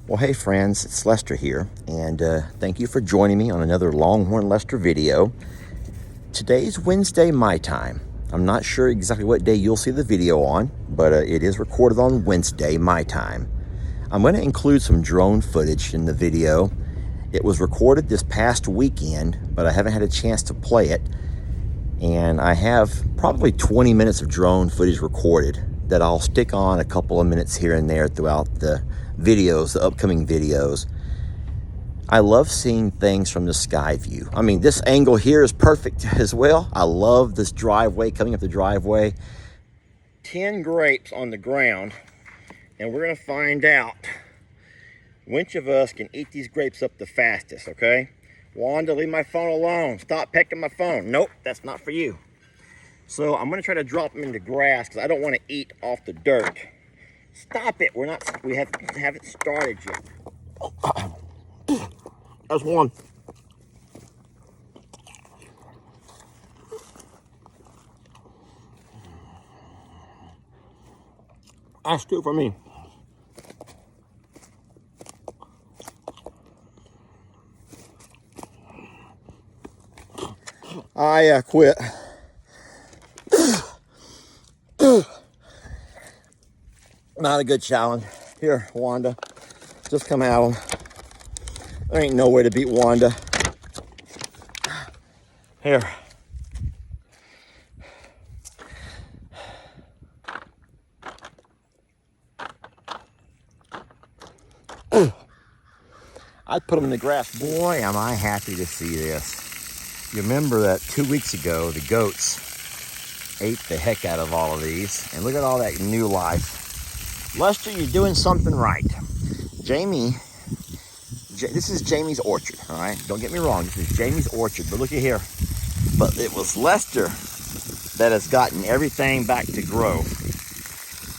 Well, hey friends, it's Lester here, and thank you for joining me on another Longhorn Lester video. Today's Wednesday my time. I'm not sure exactly what day you'll see the video on, but it is recorded on Wednesday my time. I'm going to include some drone footage in the video. It was recorded this past weekend, but I haven't had a chance to play it, and I have probably 20 minutes of drone footage recorded that I'll stick on a couple of minutes here and there throughout the videos, the upcoming videos. I love seeing things from the sky view. I mean, this angle here is perfect as well. I love this driveway, coming up the driveway. 10 grapes on the ground, and we're gonna find out which of us can eat these grapes up the fastest, okay? Wanda, leave my phone alone. Stop pecking my phone. Nope, that's not for you. So I'm gonna try to drop them in the grass because I don't want to eat off the dirt. Stop it! We haven't started yet. That's one. That's two for me. I quit. Not a good challenge. Here, Wanda, just come at them. There ain't no way to beat Wanda. Here. I'd put them in the grass. Boy, am I happy to see this. You remember that 2 weeks ago, the goats ate the heck out of all of these. And look at all that new life. Lester, you're doing something right. Jamie, this is Jamie's orchard, all right? Don't get me wrong, this is Jamie's orchard, but look at here. But it was Lester that has gotten everything back to grow.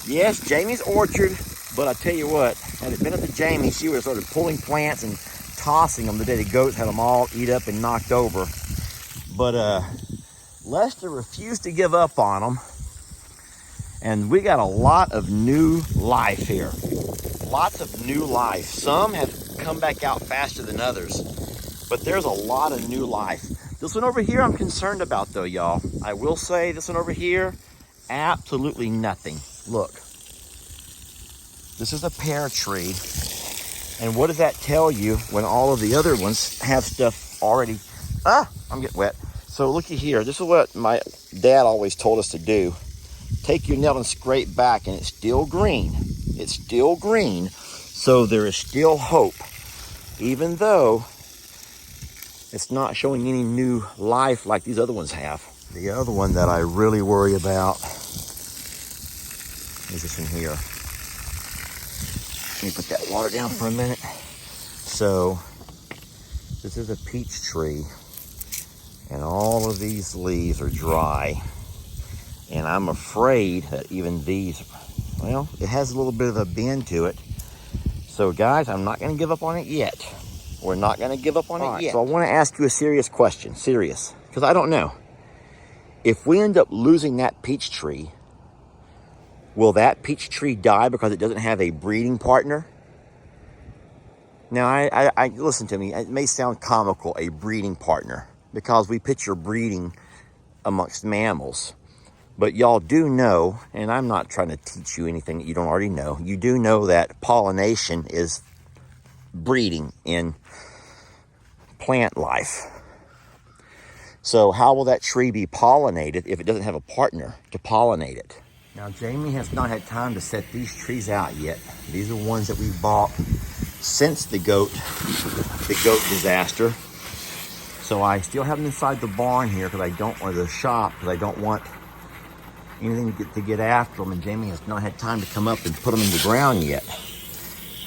Yes, Jamie's orchard, but I tell you what, had it been up to Jamie, she would have started pulling plants and tossing them the day the goats had them all eat up and knocked over. But Lester refused to give up on them. And we got a lot of new life here. Lots of new life. Some have come back out faster than others, but there's a lot of new life. This one over here I'm concerned about though, y'all. I will say this one over here, absolutely nothing. Look, this is a pear tree. And what does that tell you when all of the other ones have stuff already? I'm getting wet. So looky here, this is what my dad always told us to do. Take your nail and scrape back, and it's still green. It's still green, so there is still hope, even though it's not showing any new life like these other ones have. The other one that I really worry about is this one here. Let me put that water down for a minute. So, this is a peach tree, and all of these leaves are dry. And I'm afraid that even these, well, it has a little bit of a bend to it. So guys, I'm not gonna give up on it yet. We're not gonna give up on it yet. So I wanna ask you a serious question, serious, because I don't know. If we end up losing that peach tree, will that peach tree die because it doesn't have a breeding partner? Now, I listen to me, it may sound comical, a breeding partner, because we picture breeding amongst mammals. But y'all do know, and I'm not trying to teach you anything that you don't already know, you do know that pollination is breeding in plant life. So how will that tree be pollinated if it doesn't have a partner to pollinate it? Now, Jamie has not had time to set these trees out yet. These are ones that we bought since the goat disaster. So I still have them inside the barn here because I don't, or the shop, because I don't want anything to get after them. And Jamie has not had time to come up and put them in the ground yet.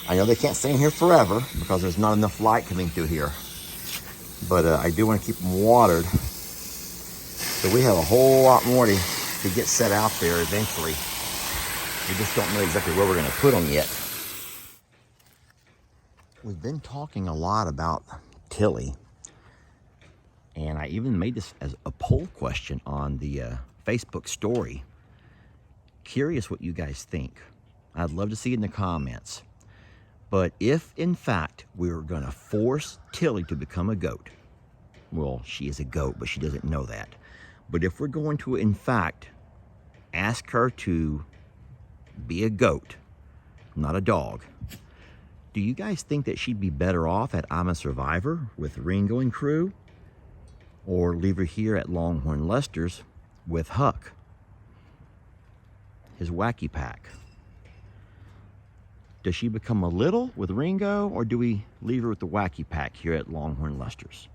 I know they can't stay in here forever because there's not enough light coming through here. But I do want to keep them watered. So we have a whole lot more to get set out there eventually. We just don't know exactly where we're going to put them yet. We've been talking a lot about Tilly. And I even made this as a poll question on the Facebook story. Curious what you guys think. I'd love to see it in the comments. But if, in fact, we were going to force Tilly to become a goat, well, she is a goat, but she doesn't know that. But if we're going to, in fact, ask her to be a goat, not a dog, do you guys think that she'd be better off at I'm a Survivor with Ringo and crew? Or leave her here at Longhorn Lester's with Huck, his wacky pack? Does she become a little with Ringo, or do we leave her with the wacky pack here at Longhorn Lester's?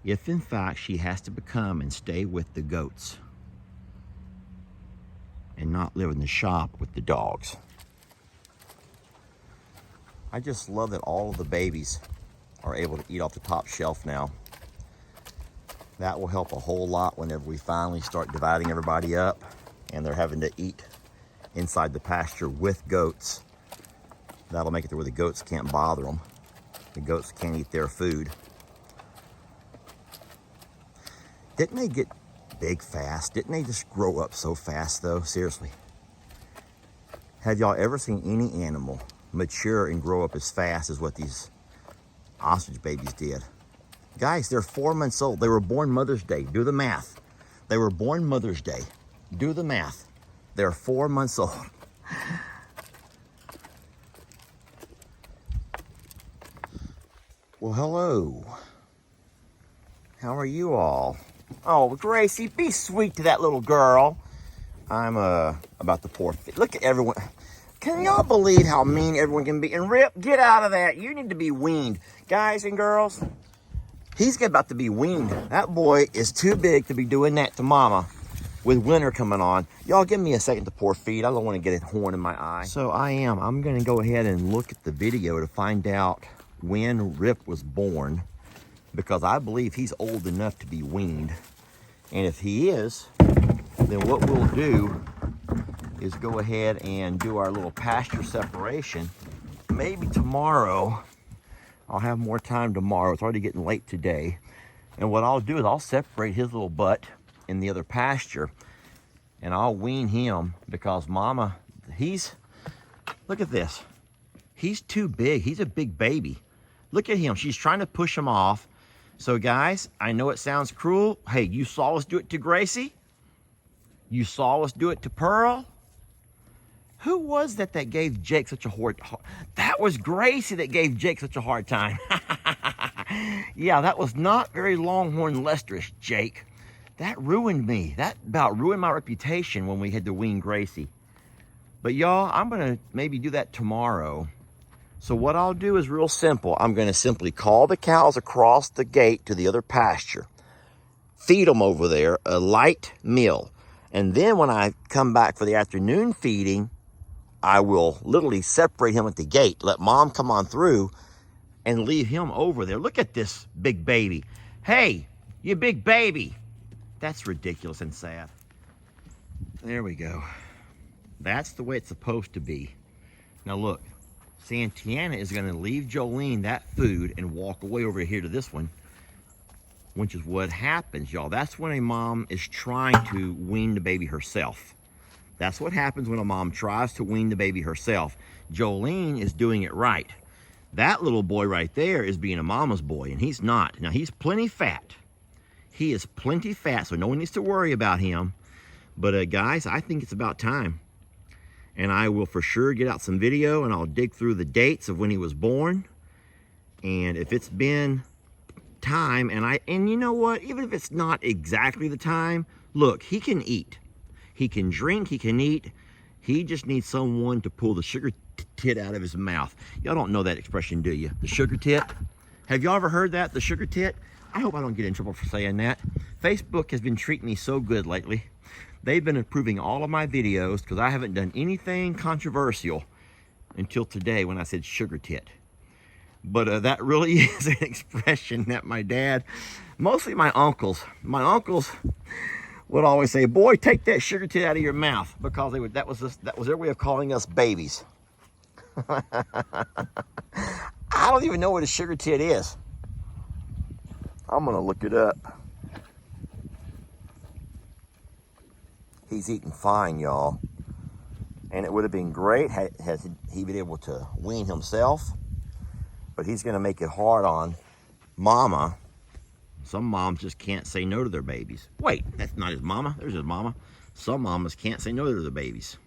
If in fact she has to become and stay with the goats and not live in the shop with the dogs. I just love that all of the babies are able to eat off the top shelf now. That will help a whole lot whenever we finally start dividing everybody up and they're having to eat inside the pasture with goats. That'll make it to where the goats can't bother them. The goats can't eat their food. Didn't they get big fast? Didn't they just grow up so fast though? Seriously. Have y'all ever seen any animal mature and grow up as fast as what these ostrich babies did? Guys, they're 4 months old. They were born Mother's Day. Do the math. They were born Mother's Day. Do the math. They're 4 months old. Well, hello. How are you all? Oh, Gracie, be sweet to that little girl. I'm about to pour. Look at everyone. Can y'all believe how mean everyone can be? And Rip, get out of that. You need to be weaned. Guys and girls, he's about to be weaned. That boy is too big to be doing that to mama with winter coming on. Y'all give me a second to pour feed. I don't want to get a horn in my eye. So I'm going to go ahead and look at the video to find out when Rip was born, because I believe he's old enough to be weaned. And if he is, then what we'll do is go ahead and do our little pasture separation. Maybe tomorrow. I'll have more time tomorrow. It's already getting late today. And what I'll do is I'll separate his little butt in the other pasture and I'll wean him, because mama, look at this. He's too big. He's a big baby. Look at him. She's trying to push him off. So guys, I know it sounds cruel. Hey, you saw us do it to Gracie. You saw us do it to Pearl. Who was that gave Jake such a hard time? That was Gracie that gave Jake such a hard time. Yeah, that was not very Longhorn Lesterish, Jake. That ruined me. That about ruined my reputation when we had to wean Gracie. But y'all, I'm going to maybe do that tomorrow. So what I'll do is real simple. I'm going to simply call the cows across the gate to the other pasture. Feed them over there a light meal. And then when I come back for the afternoon feeding, I will literally separate him at the gate. Let mom come on through and leave him over there. Look at this big baby. Hey, you big baby. That's ridiculous and sad. There we go. That's the way it's supposed to be. Now look, Santana is going to leave Jolene that food and walk away over here to this one, which is what happens, y'all. That's when a mom is trying to wean the baby herself. That's what happens when a mom tries to wean the baby herself. Jolene is doing it right. That little boy right there is being a mama's boy, and he's not. Now, he's plenty fat. He is plenty fat, so no one needs to worry about him. But guys, I think it's about time. And I will for sure get out some video, and I'll dig through the dates of when he was born. And if it's been time, and you know what, even if it's not exactly the time, look, he can eat, he can drink, he can eat. He just needs someone to pull the sugar tit out of his mouth. Y'all don't know that expression, do you? The sugar tit. Have y'all ever heard that, the sugar tit? I hope I don't get in trouble for saying that. Facebook has been treating me so good lately. They've been approving all of my videos because I haven't done anything controversial until today when I said sugar tit. But that really is an expression that my dad, mostly my uncles would always say, "Boy, take that sugar tit out of your mouth," because that was their way of calling us babies. I don't even know what a sugar tit is. I'm gonna look it up. He's eating fine, y'all. And it would have been great had he been able to wean himself. But he's gonna make it hard on mama. Some moms just can't say no to their babies. Wait, that's not his mama. There's his mama. Some mamas can't say no to their babies.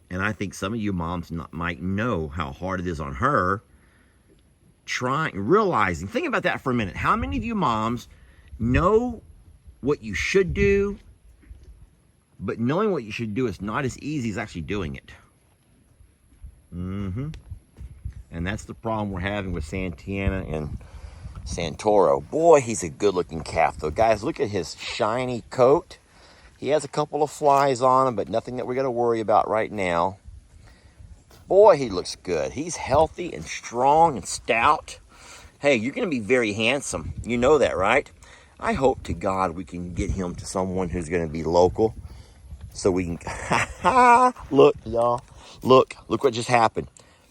And I think some of you moms might know how hard it is on her. Realizing, think about that for a minute. How many of you moms know what you should do, but knowing what you should do is not as easy as actually doing it? And that's the problem we're having with Santana and Santoro. Boy, he's a good-looking calf, though. Guys, look at his shiny coat. He has a couple of flies on him, but nothing that we're going to worry about right now. Boy, he looks good. He's healthy and strong and stout. Hey, you're going to be very handsome. You know that, right? I hope to God we can get him to someone who's going to be local, so we can... Look, y'all. Look what just happened.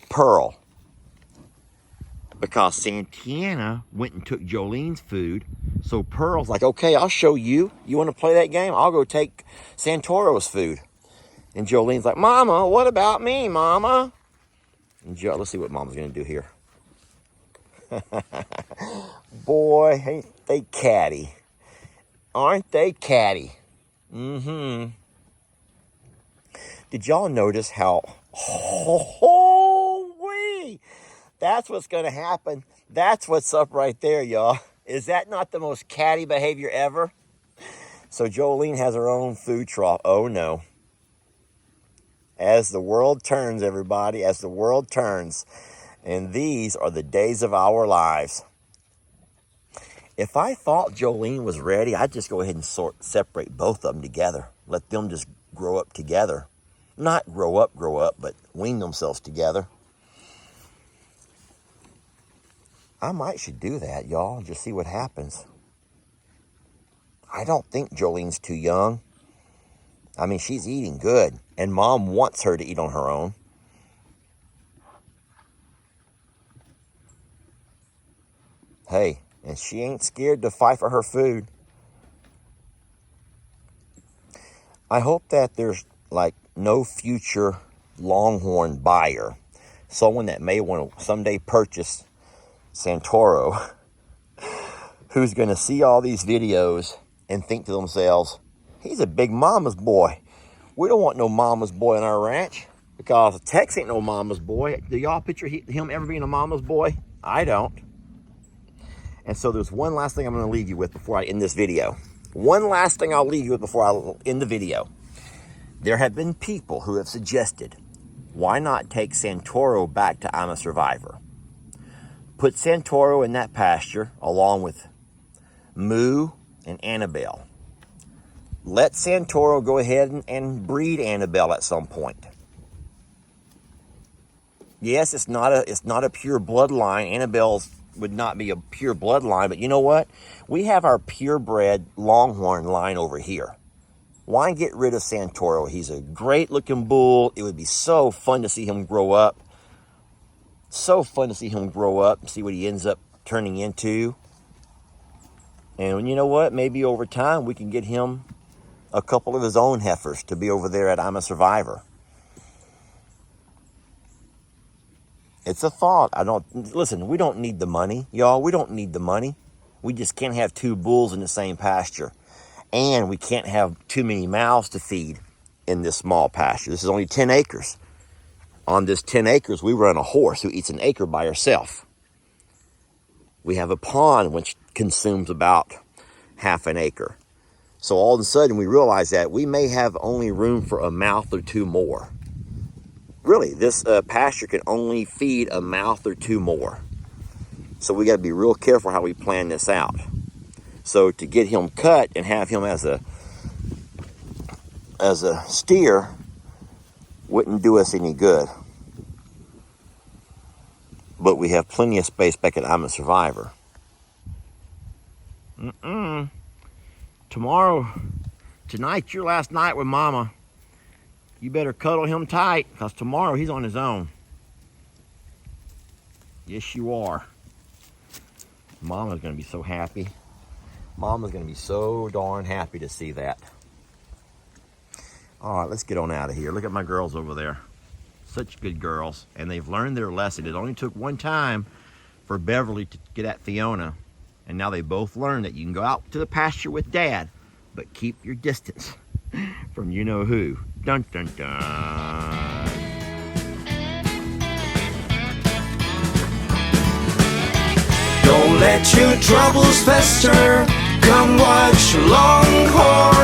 Pearl. Because Santana went and took Jolene's food. So Pearl's like, okay, I'll show you. You want to play that game? I'll go take Santoro's food. And Jolene's like, Mama, what about me, Mama? And let's see what Mama's going to do here. Boy, ain't they catty. Aren't they catty? Did y'all notice how... Holy! That's what's going to happen. That's what's up right there, y'all. Is that not the most catty behavior ever? So Jolene has her own food trough. Oh, no. As the world turns, everybody, as the world turns. And these are the days of our lives. If I thought Jolene was ready, I'd just go ahead and separate both of them together. Let them just grow up together. Not grow up, but wean themselves together. I might should do that, y'all, just see what happens. I don't think Jolene's too young. I mean, she's eating good, and Mom wants her to eat on her own. Hey, and she ain't scared to fight for her food. I hope that there's, like, no future Longhorn buyer, someone that may want to someday purchase Santoro, who's going to see all these videos and think to themselves, he's a big mama's boy. We don't want no mama's boy in our ranch, because Tex ain't no mama's boy. Do y'all picture him ever being a mama's boy? I don't. And so there's one last thing I'm going to leave you with before I end this video. One last thing I'll leave you with before I end the video. There have been people who have suggested, why not take Santoro back to I'm a Survivor? Put Santoro in that pasture along with Moo and Annabelle. Let Santoro go ahead and breed Annabelle at some point. Yes, it's not a pure bloodline. Annabelle's would not be a pure bloodline, but you know what? We have our purebred Longhorn line over here. Why get rid of Santoro? He's a great looking bull. It would be so fun to see him grow up. So fun to see him grow up and see what he ends up turning into. And you know what? Maybe over time we can get him a couple of his own heifers to be over there at I'm a Survivor. It's a thought. Listen, we don't need the money, y'all. We don't need the money. We just can't have two bulls in the same pasture. And we can't have too many mouths to feed in this small pasture. This is only 10 acres. On this 10 acres, we run a horse who eats an acre by herself. We have a pond which consumes about half an acre. So all of a sudden we realize that we may have only room for a mouth or two more. Really, this pasture can only feed a mouth or two more. So we got to be real careful how we plan this out. So to get him cut and have him as a steer wouldn't do us any good. But we have plenty of space back at I'm a Survivor. Tonight's your last night with Mama. You better cuddle him tight, because tomorrow he's on his own. Yes, you are. Mama's going to be so happy. Mama's going to be so darn happy to see that. All right, let's get on out of here. Look at my girls over there. Such good girls. And they've learned their lesson. It only took one time for Beverly to get at Fiona. And now they both learned that you can go out to the pasture with Dad, but keep your distance from you-know-who. Dun, dun, dun. Don't let your troubles fester. Come watch Longhorn.